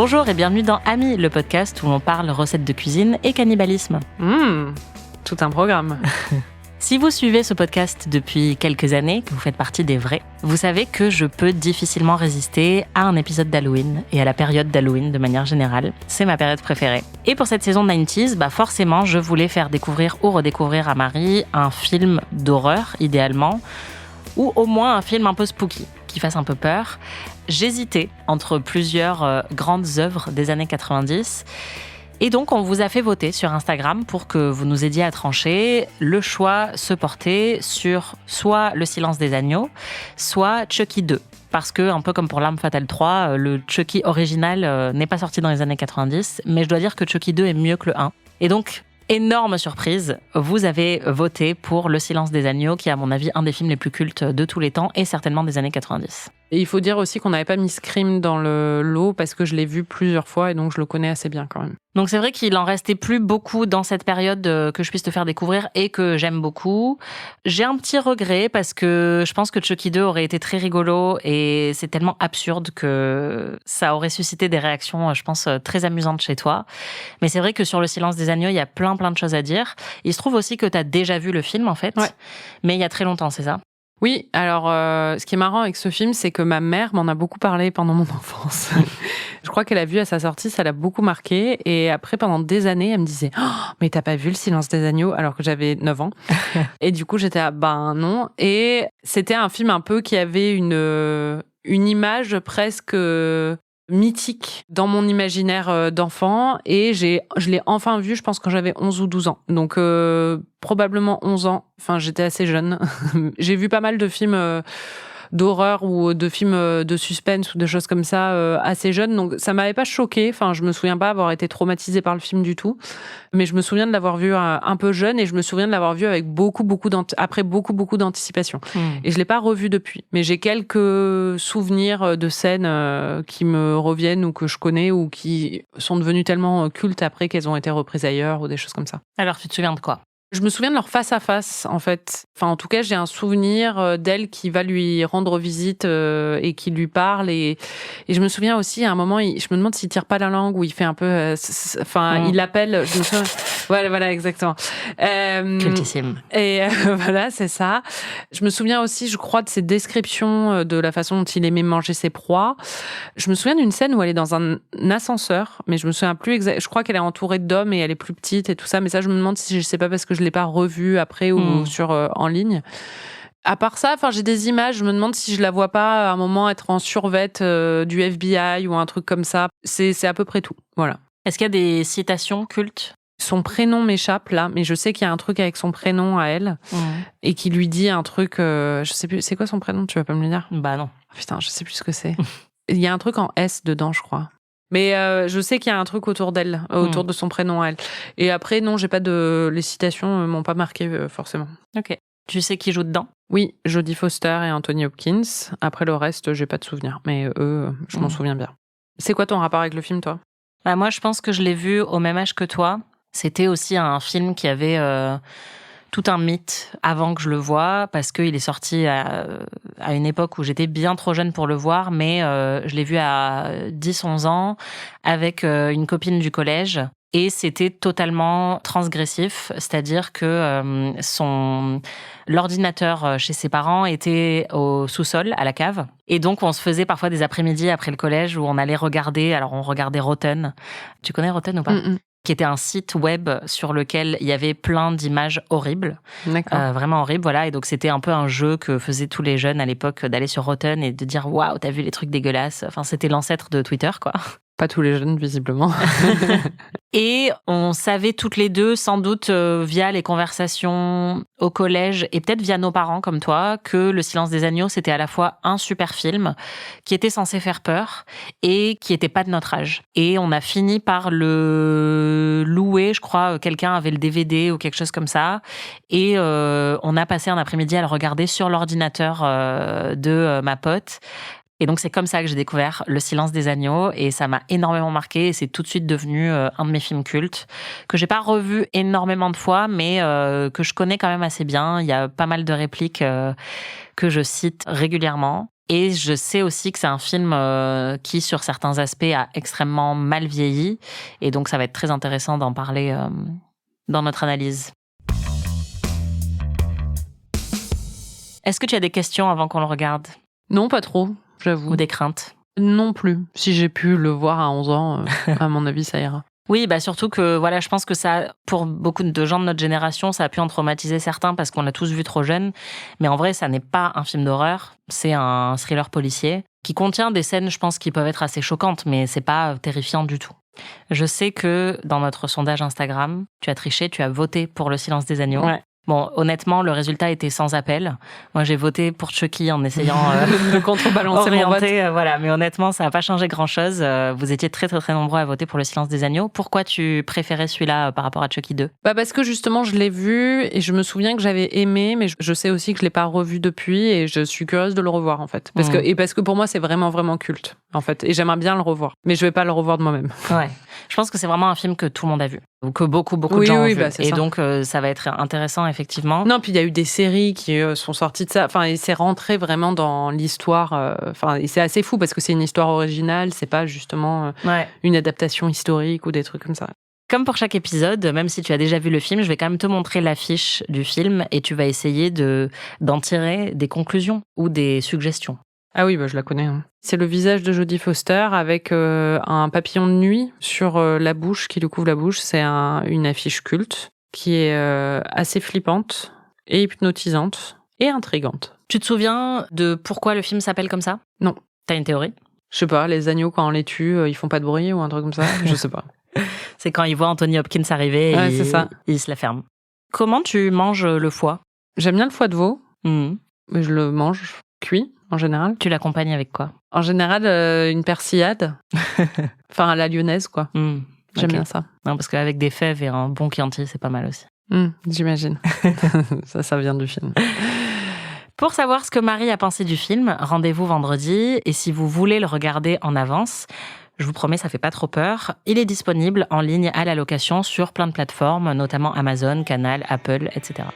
Bonjour et bienvenue dans Amis, le podcast où l'on parle recettes de cuisine et cannibalisme. Tout un programme. Si vous suivez ce podcast depuis quelques années, que vous faites partie des vrais, vous savez que je peux difficilement résister à un épisode d'Halloween et à la période d'Halloween de manière générale. C'est ma période préférée. Et pour cette saison 90s, forcément, je voulais faire découvrir ou redécouvrir à Marie un film d'horreur, idéalement, ou au moins un film un peu spooky, qui fasse un peu peur. J'hésitais entre plusieurs grandes œuvres des années 90. Et donc, on vous a fait voter sur Instagram pour que vous nous aidiez à trancher. Le choix se portait sur soit Le Silence des agneaux, soit Chucky 2. Parce que, un peu comme pour L'Arme Fatale 3, le Chucky original n'est pas sorti dans les années 90, mais je dois dire que Chucky 2 est mieux que le 1. Et donc, énorme surprise, vous avez voté pour Le Silence des agneaux, qui est à mon avis un des films les plus cultes de tous les temps et certainement des années 90. Et il faut dire aussi qu'on n'avait pas mis Scream dans le lot parce que je l'ai vu plusieurs fois et donc je le connais assez bien quand même. Donc c'est vrai qu'il en restait plus beaucoup dans cette période que je puisse te faire découvrir et que j'aime beaucoup. J'ai un petit regret parce que je pense que Chucky 2 aurait été très rigolo et c'est tellement absurde que ça aurait suscité des réactions, je pense, très amusantes chez toi. Mais c'est vrai que sur Le Silence des agneaux, il y a plein de choses à dire. Il se trouve aussi que tu as déjà vu le film en fait, ouais. Mais il y a très longtemps, c'est ça ? Oui, alors ce qui est marrant avec ce film, c'est que ma mère m'en a beaucoup parlé pendant mon enfance. Je crois qu'elle a vu à sa sortie, ça l'a beaucoup marqué. Et après, pendant des années, elle me disait « Oh, mais t'as pas vu Le Silence des agneaux ?» alors que j'avais 9 ans. Et du coup, j'étais « non ». Et c'était un film un peu qui avait une image presque mythique dans mon imaginaire d'enfant. Et je l'ai enfin vu, je pense, quand j'avais 11 ou 12 ans. Donc probablement 11 ans. Enfin, j'étais assez jeune. J'ai vu pas mal de films d'horreur ou de films de suspense ou de choses comme ça assez jeune. Donc ça m'avait pas choquée. Enfin, je me souviens pas avoir été traumatisée par le film du tout. Mais je me souviens de l'avoir vu un peu jeune et je me souviens de l'avoir vu avec beaucoup d'anticipation. Et je l'ai pas revu depuis. Mais j'ai quelques souvenirs de scènes qui me reviennent ou que je connais ou qui sont devenues tellement cultes après qu'elles ont été reprises ailleurs ou des choses comme ça. Alors, tu te souviens de quoi ? Je me souviens de leur face-à-face, en fait. Enfin, en tout cas, j'ai un souvenir d'elle qui va lui rendre visite et qui lui parle. Et je me souviens aussi, à un moment, je me demande s'il tire pas la langue ou il fait un peu... il l'appelle... Je me souviens... Voilà, exactement. Cultissime. Et voilà, c'est ça. Je me souviens aussi, je crois, de ses descriptions de la façon dont il aimait manger ses proies. Je me souviens d'une scène où elle est dans un ascenseur, mais je me souviens plus exactement. Je crois qu'elle est entourée d'hommes et elle est plus petite et tout ça. Mais ça, je me demande si je sais pas parce que je l'ai pas revue après ou en ligne. À part ça, j'ai des images. Je me demande si je la vois pas à un moment être en survêt du FBI ou un truc comme ça. C'est à peu près tout. Voilà. Est-ce qu'il y a des citations cultes ? Son prénom m'échappe là, mais je sais qu'il y a un truc avec son prénom à elle et qui lui dit un truc. Je sais plus. C'est quoi son prénom ? Tu vas pas me le dire ? Bah non. Putain, je sais plus ce que c'est. Il y a un truc en S dedans, je crois. Mais je sais qu'il y a un truc autour d'elle, autour de son prénom à elle. Et après, non, j'ai pas de... Les citations m'ont pas marqué forcément. Ok. Tu sais qui joue dedans ? Oui, Jodie Foster et Anthony Hopkins. Après le reste, j'ai pas de souvenirs. Mais eux, je m'en souviens bien. C'est quoi ton rapport avec le film, toi ? Moi, je pense que je l'ai vu au même âge que toi. C'était aussi un film qui avait tout un mythe avant que je le voie, parce qu'il est sorti à une époque où j'étais bien trop jeune pour le voir, mais je l'ai vu à 10-11 ans avec une copine du collège. Et c'était totalement transgressif, c'est-à-dire que l'ordinateur chez ses parents était au sous-sol, à la cave. Et donc, on se faisait parfois des après-midi après le collège où on allait regarder, alors on regardait Rotten. Tu connais Rotten ou pas ? Qui était un site web sur lequel il y avait plein d'images horribles. D'accord. Vraiment horribles, voilà. Et donc, c'était un peu un jeu que faisaient tous les jeunes à l'époque d'aller sur Rotten et de dire « Waouh, t'as vu les trucs dégueulasses ?» Enfin, c'était l'ancêtre de Twitter, quoi. Pas tous les jeunes, visiblement. Et on savait toutes les deux, sans doute via les conversations au collège et peut-être via nos parents comme toi, que Le Silence des agneaux, c'était à la fois un super film qui était censé faire peur et qui était pas de notre âge. Et on a fini par le louer, je crois, quelqu'un avait le DVD ou quelque chose comme ça. Et on a passé un après-midi à le regarder sur l'ordinateur de ma pote. Et donc, c'est comme ça que j'ai découvert Le Silence des agneaux et ça m'a énormément marqué et c'est tout de suite devenu un de mes films cultes que j'ai pas revu énormément de fois, mais que je connais quand même assez bien. Il y a pas mal de répliques que je cite régulièrement. Et je sais aussi que c'est un film qui, sur certains aspects, a extrêmement mal vieilli. Et donc, ça va être très intéressant d'en parler dans notre analyse. Est-ce que tu as des questions avant qu'on le regarde ? Non, pas trop, j'avoue. Ou des craintes ? Non plus. Si j'ai pu le voir à 11 ans, à mon avis, ça ira. Oui, surtout que voilà, je pense que ça, pour beaucoup de gens de notre génération, ça a pu en traumatiser certains parce qu'on l'a tous vu trop jeune. Mais en vrai, ça n'est pas un film d'horreur, c'est un thriller policier qui contient des scènes, je pense, qui peuvent être assez choquantes, mais c'est pas terrifiant du tout. Je sais que dans notre sondage Instagram, tu as triché, tu as voté pour Le Silence des agneaux. Ouais. Bon, honnêtement, le résultat était sans appel. Moi, j'ai voté pour Chucky en essayant de contrebalancer mon vote. Voilà, mais honnêtement, ça n'a pas changé grand-chose. Vous étiez très, très, très nombreux à voter pour Le Silence des agneaux. Pourquoi tu préférais celui-là par rapport à Chucky 2 ? Parce que justement, je l'ai vu et je me souviens que j'avais aimé, mais je sais aussi que je l'ai pas revu depuis et je suis curieuse de le revoir en fait. Parce que pour moi, c'est vraiment, vraiment culte en fait. Et j'aimerais bien le revoir, mais je vais pas le revoir de moi-même. Ouais. Je pense que c'est vraiment un film que tout le monde a vu, ou que beaucoup de gens ont vu. Et ça. Donc, ça va être intéressant, effectivement. Non, puis il y a eu des séries qui sont sorties de ça. Enfin, et c'est rentré vraiment dans l'histoire. Et c'est assez fou parce que c'est une histoire originale. C'est pas justement une adaptation historique ou des trucs comme ça. Comme pour chaque épisode, même si tu as déjà vu le film, je vais quand même te montrer l'affiche du film et tu vas essayer d'en tirer des conclusions ou des suggestions. Ah oui, je la connais. C'est le visage de Jodie Foster avec un papillon de nuit sur la bouche, qui lui couvre la bouche. C'est une affiche culte qui est assez flippante et hypnotisante et intrigante. Tu te souviens de pourquoi le film s'appelle comme ça ? Non. T'as une théorie ? Je sais pas, les agneaux, quand on les tue, ils font pas de bruit ou un truc comme ça ? Je sais pas. C'est quand ils voient Anthony Hopkins arriver et c'est ça. Ils se la ferment. Comment tu manges le foie ? J'aime bien le foie de veau, mais je le mange cuit. En général. Tu l'accompagnes avec quoi ? En général, une persillade. Enfin, à la lyonnaise, quoi. J'aime bien ça. Non, parce qu'avec des fèves et un bon Chianti, c'est pas mal aussi. J'imagine. ça vient du film. Pour savoir ce que Marie a pensé du film, rendez-vous vendredi. Et si vous voulez le regarder en avance, je vous promets, ça fait pas trop peur. Il est disponible en ligne à la location sur plein de plateformes, notamment Amazon, Canal, Apple, etc.